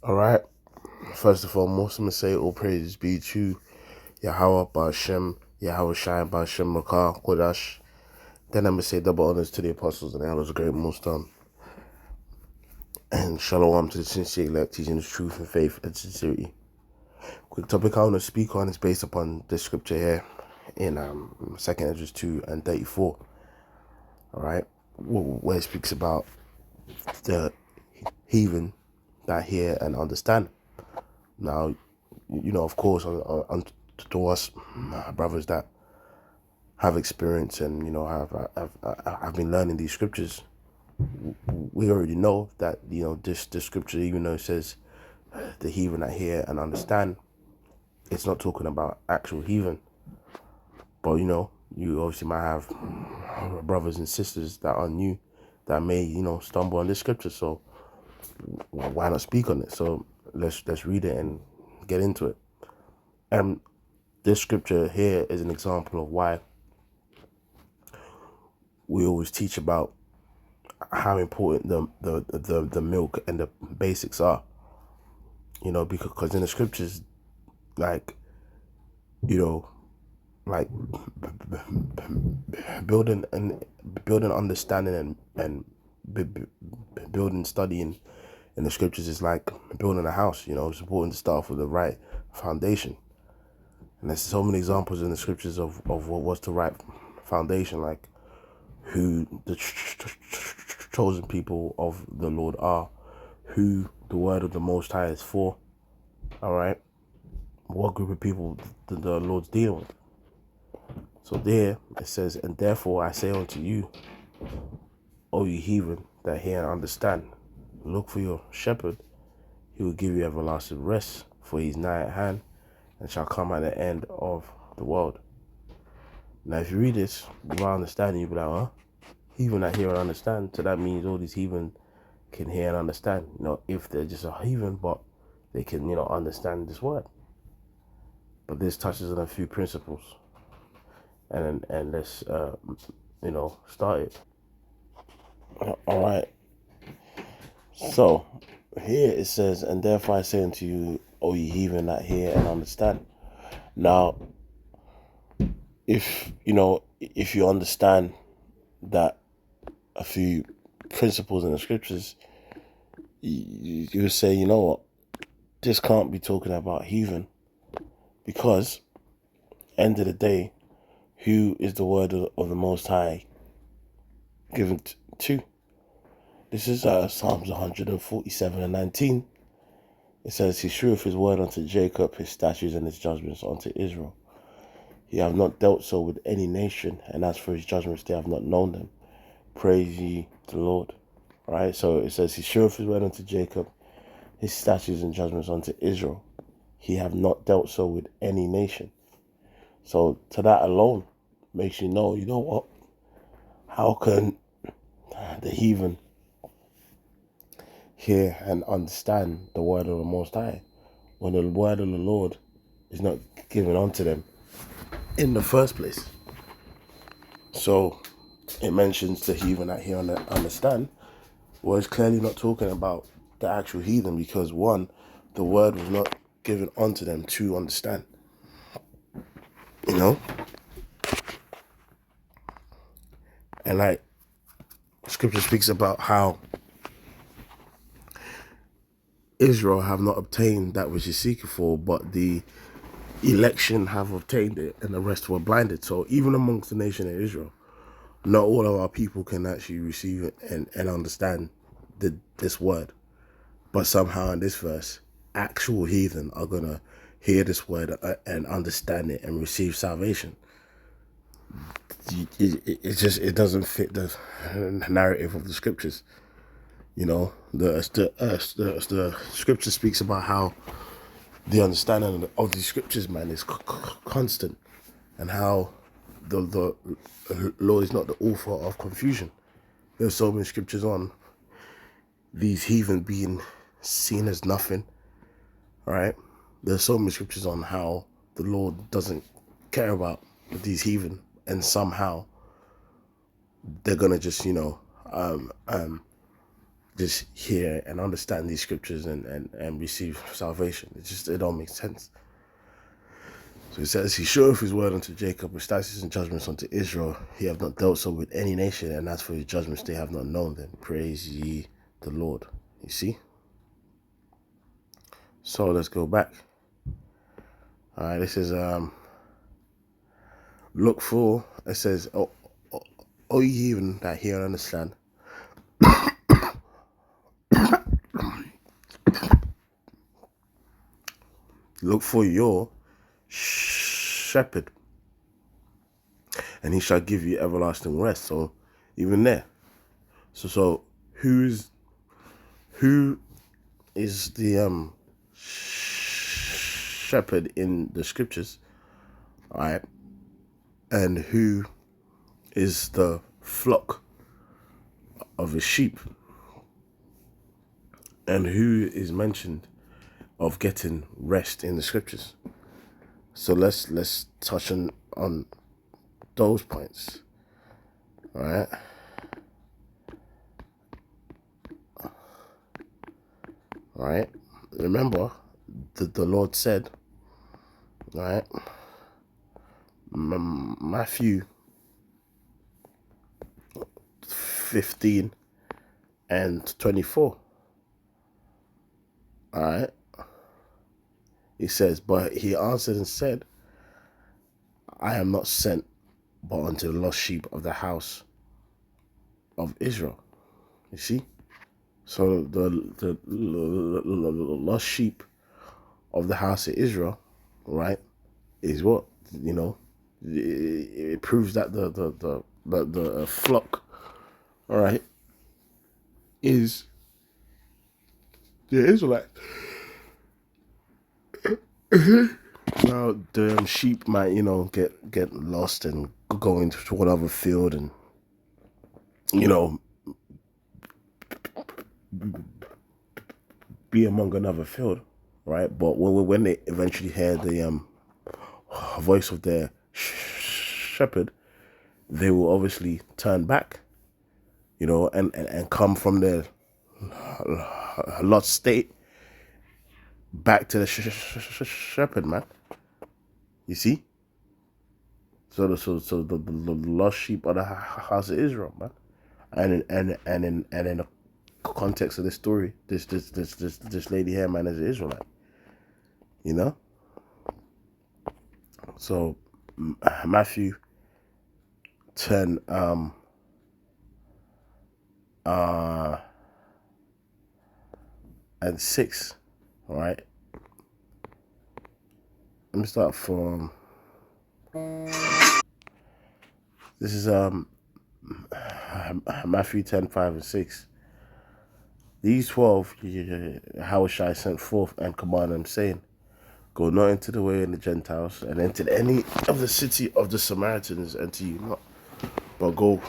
All right. First of all, most of them say all praises be to Yahweh Ba'Shem, Yahweh Shai Ba'Shem Rakah Kodash. Then I'm going to say double honors to the apostles and the elders of great most and shalom to the sincere elect, teaching the truth and faith and sincerity. Quick topic I want to speak on is based upon this scripture here in 2nd Ezra 2 and 34. All right, where it speaks about the heathen that hear and understand. Now, of course, to us, brothers that have experience and have been learning these scriptures, we already know that this scripture, even though it says the heathen that hear and understand, it's not talking about actual heathen. But you obviously might have brothers and sisters that are new that may stumble on this scripture. So why not speak on it? So let's read it and get into it. And this scripture here is an example of why we always teach about how important the milk and the basics are. Because in the scriptures, like like building understanding and building studying in the scriptures is like building a house. It's important to start with the right foundation. And there's so many examples in the scriptures of what was the right foundation, like who the chosen people of the Lord are, who the word of the Most High is for. All right, what group of people the Lord's dealing with. So there it says, and therefore I say unto you, O ye heathen that hear and understand, look for your shepherd, he will give you everlasting rest, for he is nigh at hand, and shall come at the end of the world. Now if you read this without understanding, you'll be like, huh? Heathen that hear and understand. So that means all these heathen can hear and understand, if they're just a heathen, but they can, understand this word. But this touches on a few principles. And let's, start it. All right. So here it says, and therefore I say unto you, O ye heathen that hear and understand. Now, if you understand that a few principles in the scriptures, you say, you know what, this can't be talking about heathen, because end of the day, who is the word of the Most High given to? This is Psalms 147 and 19. It says, he sheweth his word unto Jacob, his statutes and his judgments unto Israel. He have not dealt so with any nation, and as for his judgments, they have not known them. Praise ye the Lord. All right, so it says, he sheweth his word unto Jacob, his statutes and judgments unto Israel. He have not dealt so with any nation. So to that alone makes you know what? How can the heathen hear and understand the word of the Most High when the word of the Lord is not given unto them in the first place? So it mentions the heathen that hear and understand. Well, it's clearly not talking about the actual heathen, because one, the word was not given unto them to understand. And like scripture speaks about how Israel have not obtained that which is seeking for, but the election have obtained it, and the rest were blinded. So even amongst the nation of Israel, not all of our people can actually receive it and understand this word. But somehow in this verse, actual heathen are going to hear this word and understand it and receive salvation. It doesn't fit the narrative of the scriptures. The scripture speaks about how the understanding of these scriptures, man, is constant, and how the Lord is not the author of confusion. There's so many scriptures on these heathen being seen as nothing. All right, there's so many scriptures on how the Lord doesn't care about these heathen, and somehow they're gonna just just hear and understand these scriptures and receive salvation. It don't make sense. So it says, he showeth his word unto Jacob, his statutes and judgments unto Israel. He have not dealt so with any nation, and as for his judgments, they have not known them. Praise ye the Lord. You see? So let's go back. All right, this is look for. It says, "O ye heathen that hear and understand, look for your shepherd, and he shall give you everlasting rest." So even there, so who is the shepherd in the scriptures? All right, and who is the flock of his sheep, and who is mentioned of getting rest in the scriptures? So let's touch on those points. All right. All right. Remember, the Lord said, all right, Matthew 15 and 24. All right. He says, but he answered and said, I am not sent but unto the lost sheep of the house of Israel. You see? So the lost sheep of the house of Israel, right, is what, you know, it proves that the flock, all right, is the Israelite. Now the sheep might, you know, get lost and go into whatever field and, you know, be among another field, right? But when they eventually hear the voice of their shepherd, they will obviously turn back, you know, and come from their lost state back to the shepherd, man. You see? So the lost sheep of the house of Israel, man. And in the context of this story, this lady here, man, is an Israelite. You know? So Matthew 10 and 6, all right? Let me start from this is Matthew 10, 5 and 6. These 12 Yahushua sent forth and commanded them, saying, go not into the way of the Gentiles, and enter any of the city of the Samaritans enter you not, but go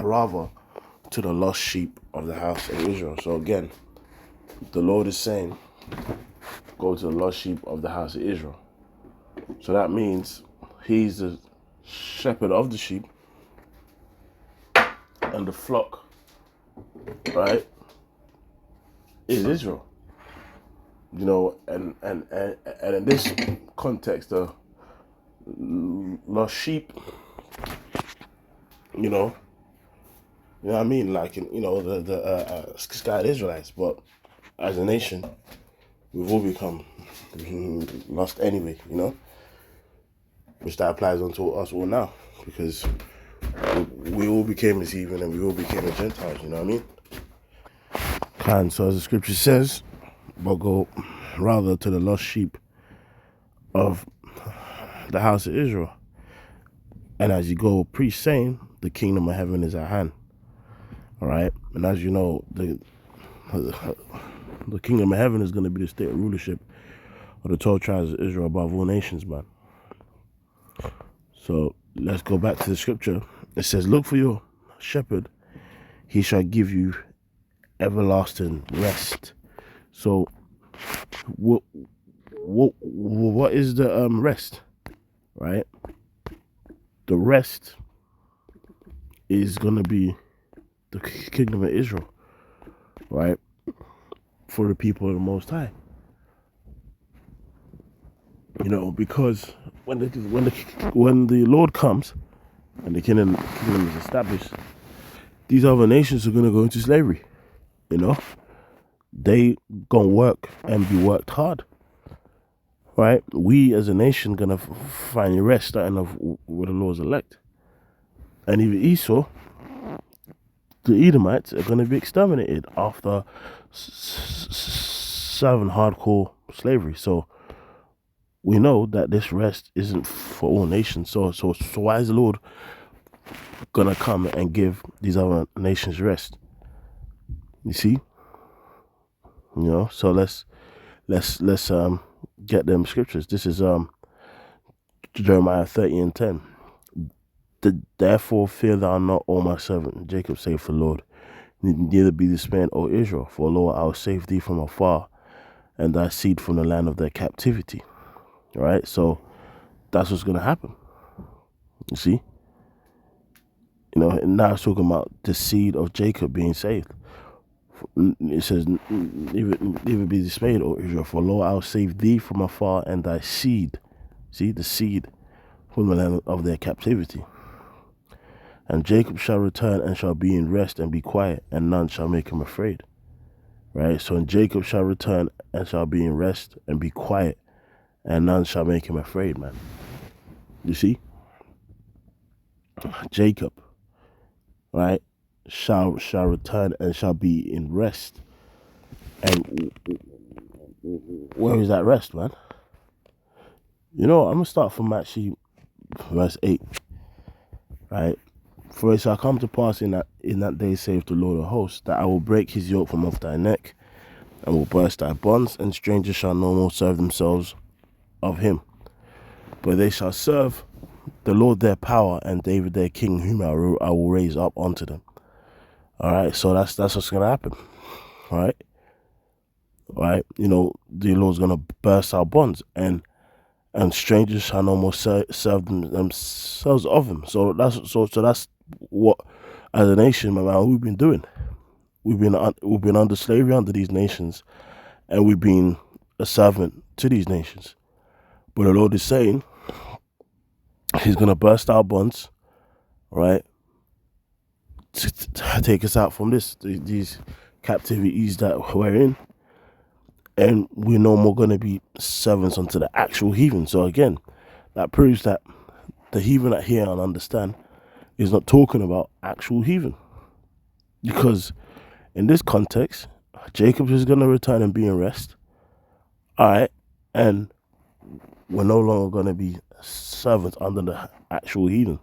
rather to the lost sheep of the house of Israel. So again, the Lord is saying, go to the lost sheep of the house of Israel. So that means he's the shepherd of the sheep, and the flock, right, is Israel. You know, and in this context, the lost sheep, you know what I mean? Like, you know, the scattered Israelites, but as a nation, we've all become lost anyway, you know, which that applies onto us all now, because we all became as heathen and we all became as Gentiles, you know what I mean? And so as the scripture says, but go rather to the lost sheep of the house of Israel. And as you go preach, saying, the kingdom of heaven is at hand. All right? And as you know, the kingdom of heaven is going to be the state of rulership of the 12 tribes of Israel above all nations, man. So let's go back to the scripture. It says, look for your shepherd. He shall give you everlasting rest. So what is the rest, right? The rest is going to be the kingdom of Israel, right? For the people of the Most High. You know, because when the Lord comes and the kingdom is established, these other nations are going to go into slavery. You know, they gonna work and be worked hard, right? We as a nation gonna find rest starting off with the Lord's elect, and even Esau, the Edomites are gonna be exterminated after serving hardcore slavery. So we know that this rest isn't for all nations. So why is the Lord gonna come and give these other nations rest? You see, you know. So let's get them scriptures. This is Jeremiah 30:10. Therefore fear thou not, O my servant Jacob, saith the Lord. Neither be dismayed, O Israel, for lo, I will save thee from afar, and thy seed from the land of their captivity. Right? So that's what's going to happen. You see? You know, and now it's talking about the seed of Jacob being saved. It says, neither be dismayed, O Israel, for lo, I will save thee from afar, and thy seed, see, the seed from the land of their captivity. And Jacob shall return and shall be in rest and be quiet, and none shall make him afraid. Right? So and Jacob shall return and shall be in rest and be quiet, and none shall make him afraid, man. You see? Jacob, right, shall return and shall be in rest. And where is that rest, man? You know, I'm going to start from actually verse 8. Right? For it shall come to pass in that day, saith the Lord of hosts, that I will break his yoke from off thy neck, and will burst thy bonds, and strangers shall no more serve themselves of him. But they shall serve the Lord their power, and David their king, whom I will raise up unto them. Alright, so that's what's going to happen. Right? You know, the Lord's going to burst our bonds, and strangers shall no more serve themselves of him. So that's what, as a nation, man, we've been doing. We've been under slavery under these nations, and we've been a servant to these nations. But the Lord is saying he's going to burst our bonds, right, to take us out from these captivities that we're in, and we're no more going to be servants unto the actual heathen. So again, that proves that the heathen that hear and understand is not talking about actual heathen, because in this context, Jacob is going to return and be in rest, all right, and we're no longer going to be servants under the actual heathen,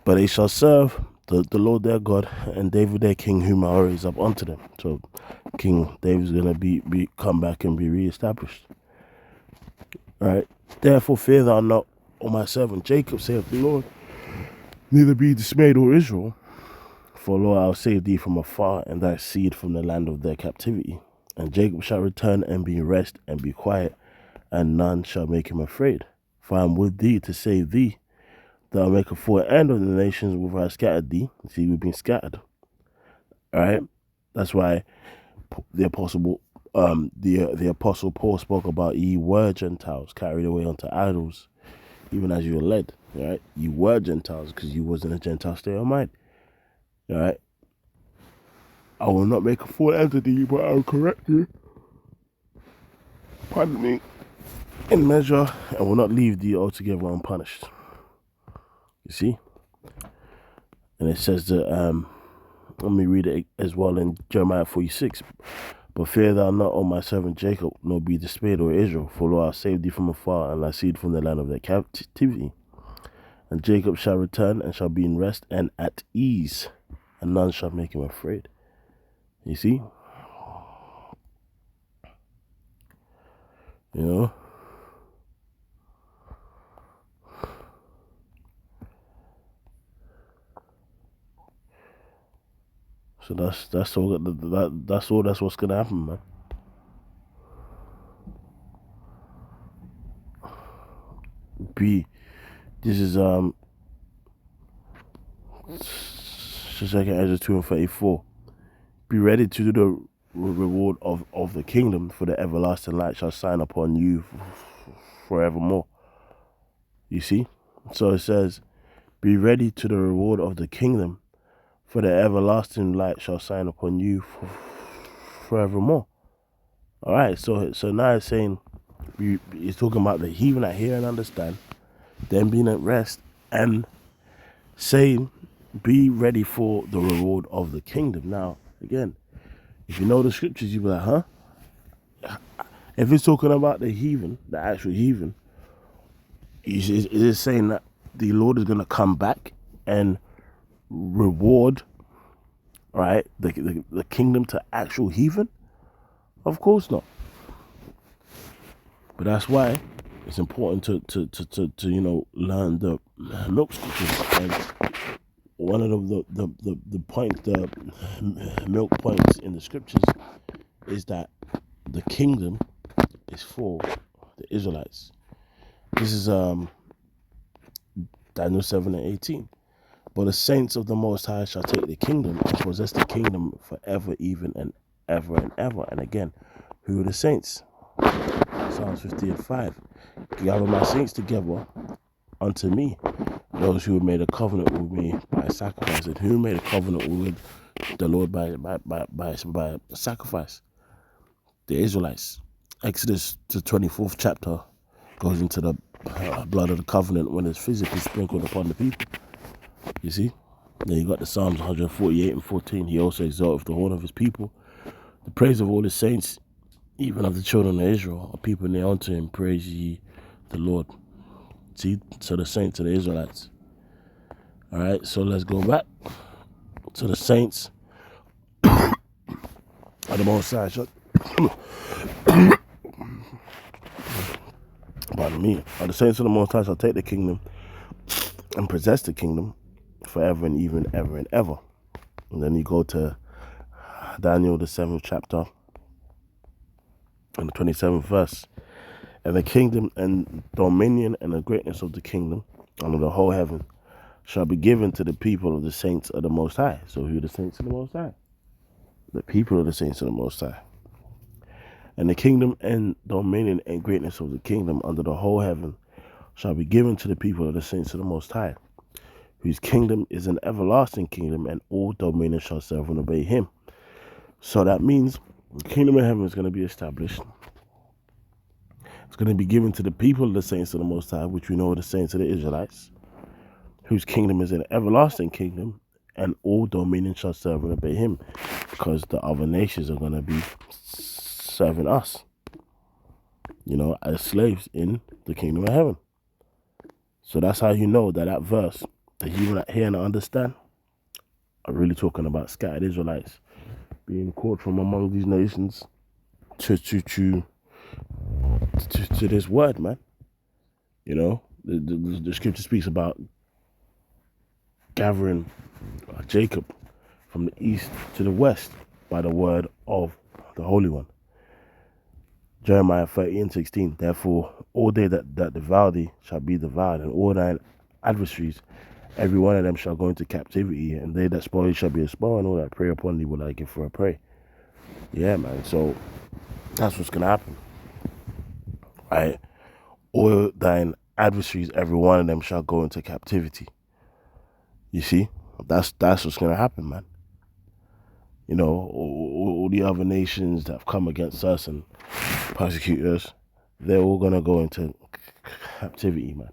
but they shall serve the Lord their God, and David their king, whom I raise up unto them. So King David's going to be come back and be reestablished. All right. Therefore fear thou not, O my servant Jacob, saith the Lord, neither be dismayed, O Israel, for lo, I will save thee from afar, and thy seed from the land of their captivity. And Jacob shall return and be in rest and be quiet, and none shall make him afraid. For I am with thee to save thee, that I will make a full end of the nations where I scattered thee. See, we've been scattered. All right? That's why the apostle Paul spoke about ye were Gentiles carried away unto idols, even as you were led. All right? You were Gentiles because you was in a Gentile state of mind. All right? I will not make a full end of thee, but I will correct you. Pardon me. In measure, and will not leave thee altogether unpunished. You see? And it says that, let me read it as well in Jeremiah 46. But fear thou not, O my servant Jacob, nor be dismayed, O Israel, for lo, I will save thee from afar, and thy seed from the land of their captivity. And Jacob shall return, and shall be in rest and at ease, and none shall make him afraid. You see? You know? So that's what's gonna happen, man. This is second Ezra 2:34. be ready to do the reward of the kingdom, for the everlasting light shall shine upon you forevermore. You see? So it says, be ready to the reward of the kingdom, for the everlasting light shall shine upon you forevermore. All right, so now it's saying, it's talking about the heathen that hear and understand, them being at rest, and saying, be ready for the reward of the kingdom. Now, again, if you know the scriptures, you'll be like, huh? If it's talking about the heathen, the actual heathen, it is saying that the Lord is going to come back and reward, right, the kingdom to actual heathen? Of course not. But that's why it's important to learn the milk scriptures. And one of the milk points in the scriptures is that the kingdom is for the Israelites. This is Daniel 7:18. But the saints of the Most High shall take the kingdom and possess the kingdom forever, even and ever and ever. And again, who are the saints? Psalms 50:5. Gather my saints together unto me, those who have made a covenant with me by sacrifice. And who made a covenant with the Lord by sacrifice? The Israelites. Exodus, the 24th chapter, goes into the blood of the covenant when it's physically sprinkled upon the people. You see? Then you got the Psalms 148:14. He also exalteth the horn of his people, the praise of all his saints, even of the children of Israel, a people near unto him, praise ye the Lord. See? So the saints of the Israelites. All right, so let's go back to the saints of the Most High. Pardon me. The saints of the Most High shall take the kingdom and possess the kingdom forever and even ever and ever. And then you go to Daniel, the 7th chapter, and the 27th verse. And the kingdom and dominion and the greatness of the kingdom under the whole heaven shall be given to the people of the saints of the Most High. So who are the saints of the Most High? The people of the saints of the Most High. And the kingdom and dominion and greatness of the kingdom under the whole heaven shall be given to the people of the saints of the Most High, whose kingdom is an everlasting kingdom, and all dominion shall serve and obey him. So that means the kingdom of heaven is going to be established. It's going to be given to the people of the saints of the Most High, which we know are the saints of the Israelites, whose kingdom is an everlasting kingdom, and all dominion shall serve and obey him, because the other nations are going to be serving us, as slaves in the kingdom of heaven. So that's how you know that verse, that you hear and understand, are really talking about scattered Israelites being called from among these nations to this word, man. The scripture speaks about gathering Jacob from the east to the west by the word of the Holy One. Jeremiah 30:16. Therefore, all they that devour thee shall be devoured, and all thine adversaries, every one of them shall go into captivity, and they that spoil shall be a spoil, and all that prey upon thee will I give for a prey. Yeah, man. So that's what's gonna happen, right? All thine adversaries, every one of them shall go into captivity. You see, that's what's gonna happen, man. All the other nations that have come against us and persecute us, they're all gonna go into captivity, man.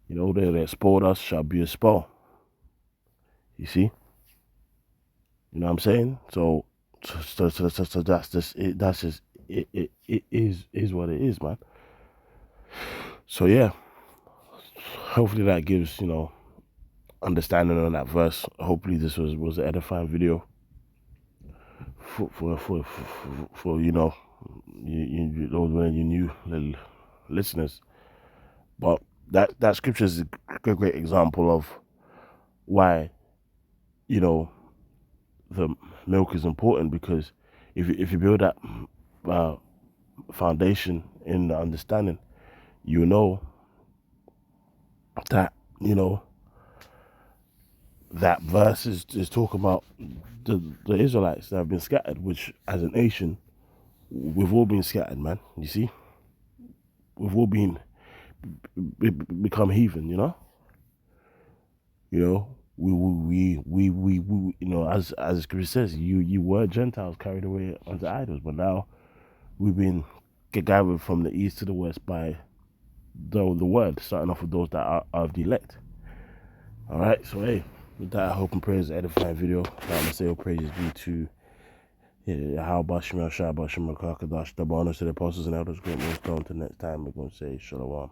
They that spoiled us shall be a spoil. You see? You know what I'm saying? So that's just it. That's just it is what it is, man. So yeah, hopefully that gives understanding on that verse. Hopefully this was an edifying video for you new listeners. But that scripture is a great example of why the milk is important, because if you build that foundation in the understanding, you know that that verse is talking about the Israelites that have been scattered, which as a nation, we've all been scattered, man. You see? We've all become heathen, you know? You know, you know, as Chris says, you were Gentiles carried away unto idols, but now we've been gathered from the east to the west by the word, starting off with those that are of the elect. All right, so hey, with that, I hope and pray is an edifying video. I'm gonna say all praises be to how about Shemel Shah, about Shemel Kakadash, the bonus to the apostles and elders, great millstone. Until next time, we're gonna say Shalom.